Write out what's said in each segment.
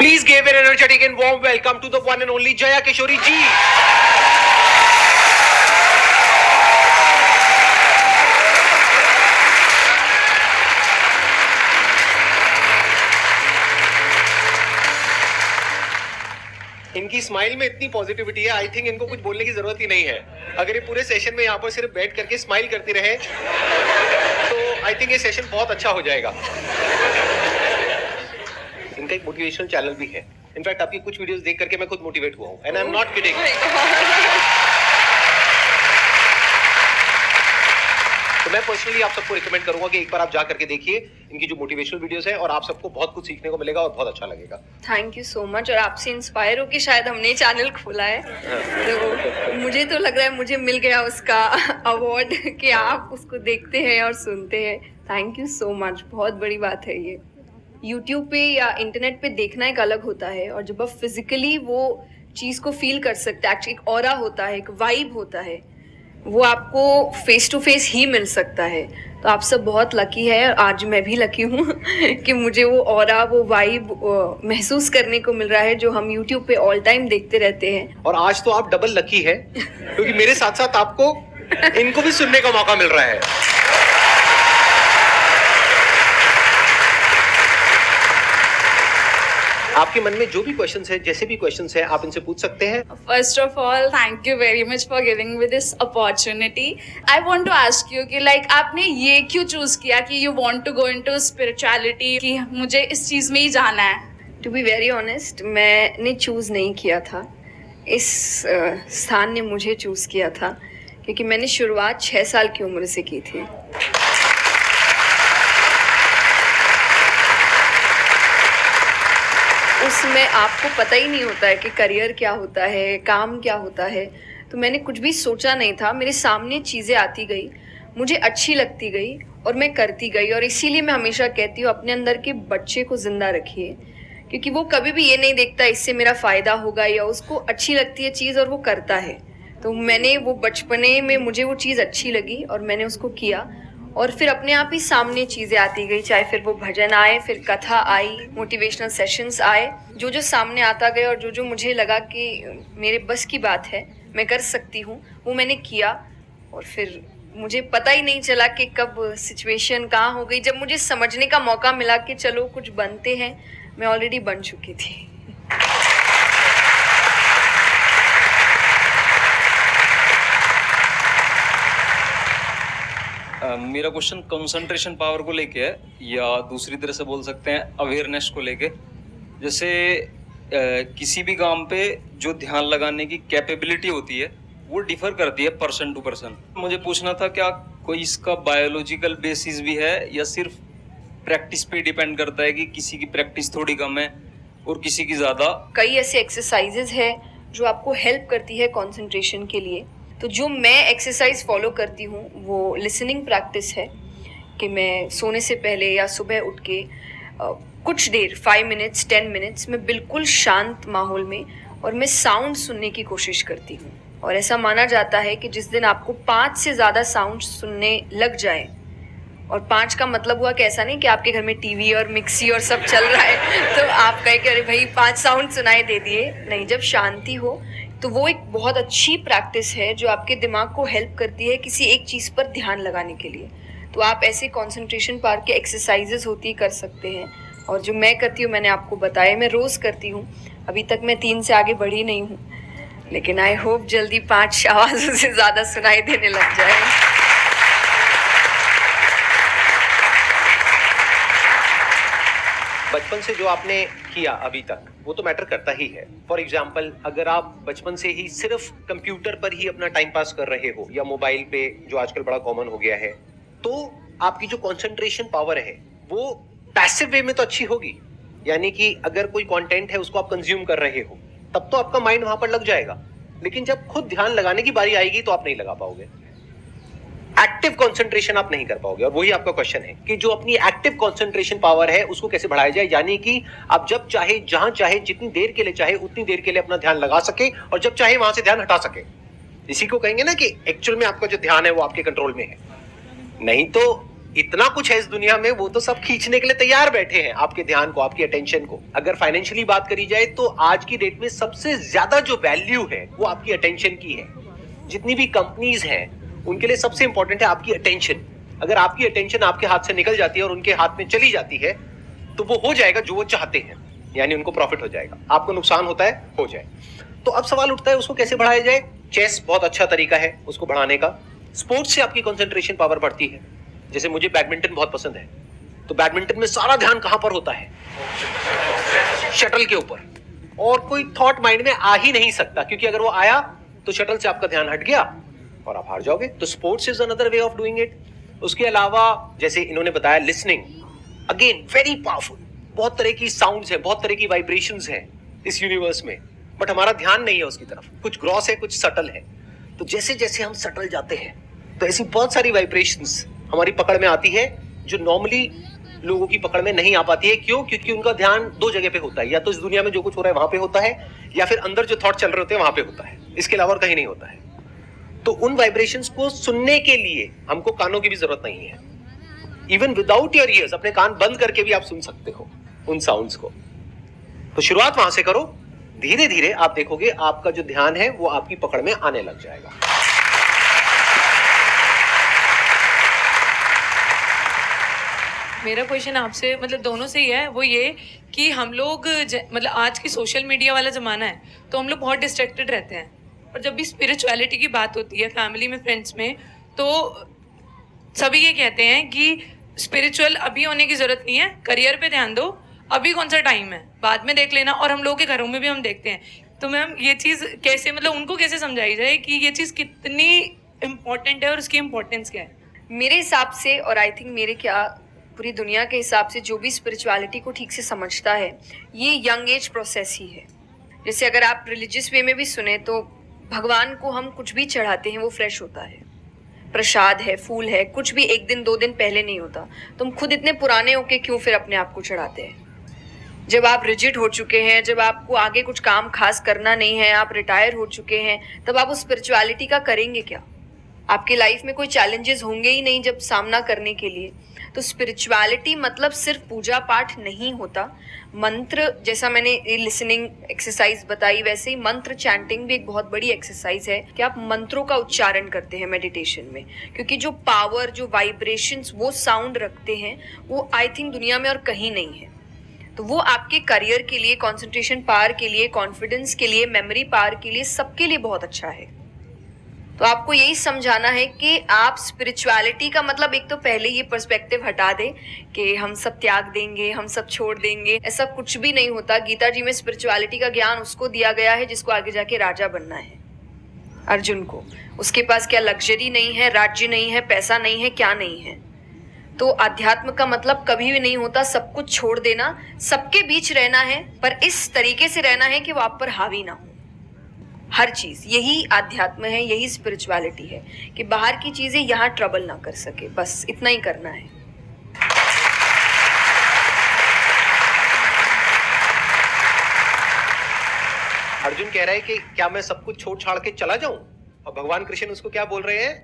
Please give an energetic and warm welcome to the one and only Jaya Kishori ji. इनकी smile में इतनी positivity है, I think इनको कुछ बोलने की जरूरत ही नहीं है। अगर ये पूरे सेशन में यहाँ पर सिर्फ बैठ करके स्माइल करती रहे तो आई थिंक ये सेशन बहुत अच्छा हो जाएगा। इनका एक मोटिवेशनल चैनल भी है। इनफैक्ट आपकी कुछ वीडियोस देख करके मैं खुद मोटिवेट हुआ हूँ, and I am not kidding. तो मैं पर्सनली आप सबको रिकमेंड करूंगा कि एक बार आप जा करके देखिए इनकी जो मोटिवेशनल वीडियोस है, और आप सबको बहुत कुछ सीखने को मिलेगा और बहुत अच्छा लगेगा। Thank you so much. और आपसे इंस्पायर होकर शायद हमने चैनल खोला है, तो मुझे तो लग रहा है मुझे मिल गया उसका अवार्ड कि आप उसको देखते हैं और सुनते हैं। थैंक यू सो मच, बहुत बड़ी बात है ये। यूट्यूब पे या इंटरनेट पे देखना एक अलग होता है, और जब आप फिजिकली वो चीज़ को फील कर सकते हैं, एक्चुअली एक ऑरा होता है, एक वाइब होता है, वो आपको फेस टू फेस ही मिल सकता है। तो आप सब बहुत लकी है, आज मैं भी लकी हूँ कि मुझे वो ऑरा, वो वाइब महसूस करने को मिल रहा है जो हम यूट्यूब पे ऑल टाइम देखते रहते हैं। और आज तो आप डबल लकी है क्योंकि मेरे साथ साथ आपको इनको भी सुनने का मौका मिल रहा है। आपके मन में जो भी क्वेश्चंस है, जैसे भी क्वेश्चंस है, आप इनसे पूछ सकते हैं। First of all, thank you very much for giving me this opportunity. I want to ask you कि like आपने ये क्यों चूज किया कि you want to go into spirituality, कि मुझे इस चीज में ही जाना है? टू बी वेरी ऑनेस्ट, मैंने चूज़ नहीं किया था, इस स्थान ने मुझे चूज़ किया था, क्योंकि मैंने शुरुआत 6 साल की उम्र से की थी। उसमें आपको पता ही नहीं होता है कि करियर क्या होता है, काम क्या होता है, तो मैंने कुछ भी सोचा नहीं था। मेरे सामने चीज़ें आती गई, मुझे अच्छी लगती गई और मैं करती गई। और इसीलिए मैं हमेशा कहती हूँ अपने अंदर के बच्चे को ज़िंदा रखिए, क्योंकि वो कभी भी ये नहीं देखता इससे मेरा फ़ायदा होगा, या उसको अच्छी लगती है चीज़ और वो करता है। तो मैंने वो बचपने में मुझे वो चीज़ अच्छी लगी और मैंने उसको किया, और फिर अपने आप ही सामने चीज़ें आती गई, चाहे फिर वो भजन आए, फिर कथा आई, मोटिवेशनल सेशंस आए, जो जो सामने आता गया और जो जो मुझे लगा कि मेरे बस की बात है, मैं कर सकती हूँ, वो मैंने किया। और फिर मुझे पता ही नहीं चला कि कब सिचुएशन कहाँ हो गई। जब मुझे समझने का मौका मिला कि चलो कुछ बनते हैं, मैं ऑलरेडी बन चुकी थी। मेरा क्वेश्चन कंसंट्रेशन पावर को लेके है, या दूसरी तरह से बोल सकते हैं अवेयरनेस को लेके। जैसे किसी भी काम पे जो ध्यान लगाने की कैपेबिलिटी होती है वो डिफर करती है पर्सन टू पर्सन। मुझे पूछना था क्या कोई इसका बायोलॉजिकल बेसिस भी है, या सिर्फ प्रैक्टिस पे डिपेंड करता है कि किसी की प्रैक्टिस थोड़ी कम है और किसी की ज़्यादा? कई ऐसे एक्सरसाइजेज है जो आपको हेल्प करती है कंसंट्रेशन के लिए। तो जो मैं एक्सरसाइज फॉलो करती हूँ वो लिसनिंग प्रैक्टिस है, कि मैं सोने से पहले या सुबह उठ के कुछ देर 5 मिनट्स 10 मिनट्स मैं बिल्कुल शांत माहौल में और मैं साउंड सुनने की कोशिश करती हूँ। और ऐसा माना जाता है कि जिस दिन आपको 5 से ज़्यादा साउंड सुनने लग जाए, और 5 का मतलब हुआ कि ऐसा नहीं कि आपके घर में टीवी और मिक्सी और सब चल रहा है तो आप कहें कि अरे भाई 5 साउंड सुनाई दे दिए, नहीं। जब शांति हो तो वो एक बहुत अच्छी प्रैक्टिस है जो आपके दिमाग को हेल्प करती है किसी एक चीज़ पर ध्यान लगाने के लिए। तो आप ऐसे कंसंट्रेशन पावर के एक्सरसाइजेज होती कर सकते हैं, और जो मैं करती हूँ मैंने आपको बताया, मैं रोज़ करती हूँ। अभी तक मैं 3 से आगे बढ़ी नहीं हूँ, लेकिन आई होप जल्दी 5 आवाज़ों से ज़्यादा सुनाई देने लग जाए। बचपन से जो आपने किया अभी तक वो तो मैटर करता ही है। फॉर एग्जाम्पल, अगर आप बचपन से ही सिर्फ कंप्यूटर पर ही अपना टाइम पास कर रहे हो या मोबाइल पे, जो आजकल बड़ा कॉमन हो गया है, तो आपकी जो कंसंट्रेशन पावर है वो पैसिव वे में तो अच्छी होगी। यानी कि अगर कोई कंटेंट है उसको आप कंज्यूम कर रहे हो तब तो आपका माइंड वहां पर लग जाएगा, लेकिन जब खुद ध्यान लगाने की बारी आएगी तो आप नहीं लगा पाओगे। एक्टिव कंसंट्रेशन आप नहीं कर पाओगे। और वही आपका क्वेश्चन है कि जो अपनी एक्टिव कंसंट्रेशन पावर है उसको कैसे बढ़ाया जाए, यानी कि आप जब चाहे, जहां चाहे, जितनी देर के लिए चाहे उतनी देर के लिए अपना ध्यान लगा सके, और जब चाहे वहां से ध्यान हटा सके। इसी को कहेंगे ना कि एक्चुअल में आपका जो ध्यान है वो आपके कंट्रोल में है। नहीं तो इतना कुछ है इस दुनिया में, वो तो सब खींचने के लिए तैयार बैठे हैं आपके ध्यान को, आपकी अटेंशन को। अगर फाइनेंशियली बात करी जाए तो आज की डेट में सबसे ज्यादा जो वैल्यू है वो आपकी अटेंशन की है। जितनी भी कंपनीज हैं उनके लिए सबसे इंपॉर्टेंट है आपकी अटेंशन। अगर आपकी अटेंशन आपके हाथ से निकल जाती है और उनके हाथ में चली जाती है तो वो हो जाएगा जो वो चाहते हैं, यानी उनको प्रॉफिट हो जाएगा, आपको नुकसान होता है हो जाए। तो अब सवाल उठता है उसको कैसे बढ़ाया जाए। चेस बहुत अच्छा तरीका है उसको बढ़ाने का। स्पोर्ट्स से आपकी कंसंट्रेशन पावर बढ़ती है। जैसे मुझे बैडमिंटन बहुत पसंद है, तो बैडमिंटन में सारा ध्यान कहां पर होता है? शटल के ऊपर, और कोई थॉट माइंड में आ ही नहीं सकता, क्योंकि अगर वो आया तो शटल से आपका ध्यान हट गया और आप हार जाओगे। तो sports is another way of doing it. उसके अलावा जैसे इन्होंने बताया लिसनिंग, अगेन वेरी पावरफुल। बहुत तरह की साउंड्स है, बहुत तरह की वाइब्रेशंस हैं इस यूनिवर्स में, बट हमारा ध्यान नहीं है उसकी तरफ। कुछ ग्रॉस है, कुछ सटल है। तो जैसे जैसे हम सटल जाते हैं तो ऐसी बहुत सारी वाइब्रेशंस हमारी पकड़ में आती है जो नॉर्मली लोगों की पकड़ में नहीं आ पाती है। क्यों? क्योंकि उनका ध्यान दो जगह पे होता है, या तो इस दुनिया में जो कुछ हो रहा है वहां पे होता है, या फिर अंदर जो थॉट चल रहे होते हैं वहां पे होता है। इसके अलावा और कहीं नहीं होता है। तो उन वाइब्रेशंस को सुनने के लिए हमको कानों की भी जरूरत नहीं है। इवन विदाउट योर ईयर्स, अपने कान बंद करके भी आप सुन सकते हो उन साउंड्स को। तो शुरुआत वहां से करो, धीरे धीरे आप देखोगे आपका जो ध्यान है वो आपकी पकड़ में आने लग जाएगा। मेरा क्वेश्चन आपसे मतलब दोनों से ही है, वो ये कि हम लोग मतलब आज की सोशल मीडिया वाला ज़माना है तो हम लोग बहुत डिस्ट्रैक्टेड रहते हैं, और जब भी स्पिरिचुअलिटी की बात होती है फैमिली में, फ्रेंड्स में, तो सभी ये कहते हैं कि स्पिरिचुअल अभी होने की ज़रूरत नहीं है, करियर पे ध्यान दो, अभी कौन सा टाइम है, बाद में देख लेना। और हम लोगों के घरों में भी हम देखते हैं। तो मैम ये चीज़ कैसे मतलब उनको कैसे समझाई जाए कि ये चीज़ कितनी इम्पोर्टेंट है और उसकी इम्पोर्टेंस क्या है? मेरे हिसाब से, और आई थिंक मेरे क्या पूरी दुनिया के हिसाब से, जो भी स्पिरिचुअलिटी को ठीक से समझता है ये यंग एज प्रोसेस ही है। जैसे अगर आप रिलीजियस वे में भी सुने तो भगवान को हम कुछ भी चढ़ाते हैं वो फ्रेश होता है। प्रसाद है, फूल है, कुछ भी एक दिन दो दिन पहले नहीं होता। तुम खुद इतने पुराने होके क्यों फिर अपने आप को चढ़ाते हैं? जब आप रिजिड हो चुके हैं, जब आपको आगे कुछ काम खास करना नहीं है, आप रिटायर हो चुके हैं, तब आप उस स्पिरिचुअलिटी का करेंगे क्या? आपकी लाइफ में कोई चैलेंजेस होंगे ही नहीं जब सामना करने के लिए। तो स्पिरिचुअलिटी मतलब सिर्फ पूजा पाठ नहीं होता। मंत्र, जैसा मैंने लिसनिंग एक्सरसाइज बताई, वैसे ही मंत्र चैंटिंग भी एक बहुत बड़ी एक्सरसाइज है कि आप मंत्रों का उच्चारण करते हैं मेडिटेशन में, क्योंकि जो पावर, जो वाइब्रेशंस वो साउंड रखते हैं वो आई थिंक दुनिया में और कहीं नहीं है। तो वो आपके करियर के लिए, कंसंट्रेशन पावर के लिए, कॉन्फिडेंस के लिए, मेमोरी पावर के लिए, सबके लिए बहुत अच्छा है। तो आपको यही समझाना है कि आप स्पिरिचुअलिटी का मतलब, एक तो पहले ये पर्सपेक्टिव हटा दें कि हम सब त्याग देंगे, हम सब छोड़ देंगे। ऐसा कुछ भी नहीं होता। गीता जी में स्पिरिचुअलिटी का ज्ञान उसको दिया गया है जिसको आगे जाके राजा बनना है, अर्जुन को। उसके पास क्या लग्जरी नहीं है, राज्य नहीं है, पैसा नहीं है, क्या नहीं है। तो अध्यात्म का मतलब कभी भी नहीं होता सब कुछ छोड़ देना, सबके बीच रहना है, पर इस तरीके से रहना है कि वो आप पर हावी ना हो। हर चीज, यही आध्यात्म है, यही स्पिरिचुअलिटी है कि बाहर की चीजें यहाँ ट्रबल ना कर सके, बस इतना ही करना है। अर्जुन कह रहा है कि क्या मैं सब कुछ छोड़ छाड़ के चला जाऊं? और भगवान कृष्ण उसको क्या बोल रहे हैं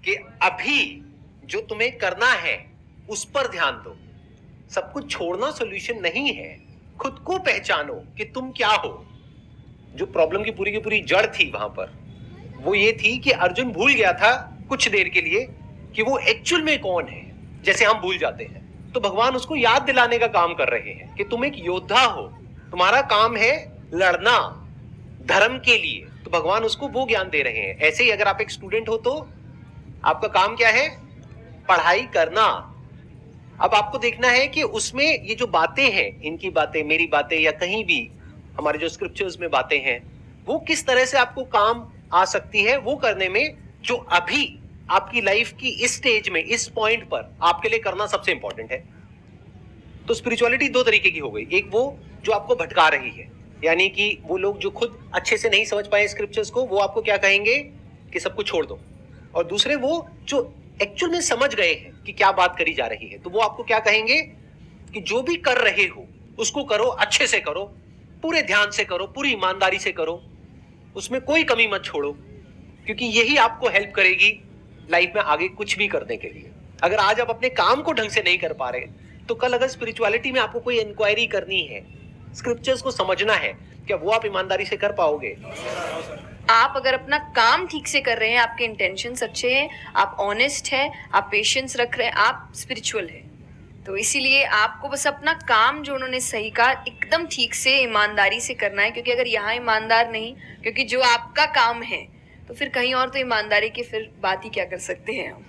कि अभी जो तुम्हें करना है उस पर ध्यान दो। सब कुछ छोड़ना सॉल्यूशन नहीं है। खुद को पहचानो कि तुम क्या हो। जो प्रॉब्लम की पूरी जड़ थी वहां पर, वो ये थी कि अर्जुन भूल गया था कुछ देर के लिए कि वो एक्चुअल में कौन है, जैसे हम भूल जाते हैं। तो भगवान उसको याद दिलाने का काम कर रहे हैं कि तुम एक योद्धा हो, तुम्हारा काम है लड़ना धर्म के लिए। तो भगवान उसको वो ज्ञान दे रहे हैं। ऐसे ही अगर आप एक स्टूडेंट हो तो आपका काम क्या है? पढ़ाई करना। अब आपको देखना है कि उसमें ये जो बातें हैं, इनकी बातें, मेरी बातें, या कहीं भी हमारे जो स्क्रिप्चर्स में बातें हैं, वो किस तरह से आपको काम आ सकती है वो करने में, जो अभी आपकी लाइफ की इस स्टेज में, इस पॉइंट पर आपके लिए करना सबसे इंपॉर्टेंट है। तो स्पिरिचुअलिटी दो तरीके की हो गई। एक वो जो आपको भटका रही है, यानी कि वो लोग जो खुद अच्छे से नहीं समझ पाए स्क्रिप्चर्स को, वो आपको क्या कहेंगे कि सब कुछ छोड़ दो। और दूसरे वो जो एक्चुअल में समझ गए हैं कि क्या बात करी जा रही है, तो वो आपको क्या कहेंगे कि जो भी कर रहे हो उसको करो, अच्छे से करो, पूरे ध्यान से करो, पूरी ईमानदारी से करो, उसमें कोई कमी मत छोड़ो, क्योंकि यही आपको हेल्प करेगी लाइफ में आगे कुछ भी करने के लिए। अगर आज आप अपने काम को ढंग से नहीं कर पा रहे, तो कल अगर स्पिरिचुअलिटी में आपको कोई इंक्वायरी करनी है, स्क्रिप्चर्स को समझना है, क्या वो आप ईमानदारी से कर पाओगे? आप अगर अपना काम ठीक से कर रहे हैं, आपके इंटेंशंस अच्छे हैं, आप ऑनेस्ट हैं, आप पेशेंस रख रहे हैं, आप स्पिरिचुअल हैं। तो इसीलिए आपको बस अपना काम, जो उन्होंने सही कहा, एकदम ठीक से ईमानदारी से करना है। क्योंकि अगर यहाँ ईमानदार नहीं, क्योंकि जो आपका काम है, तो फिर कहीं और तो ईमानदारी की फिर बात ही क्या कर सकते हैं हम।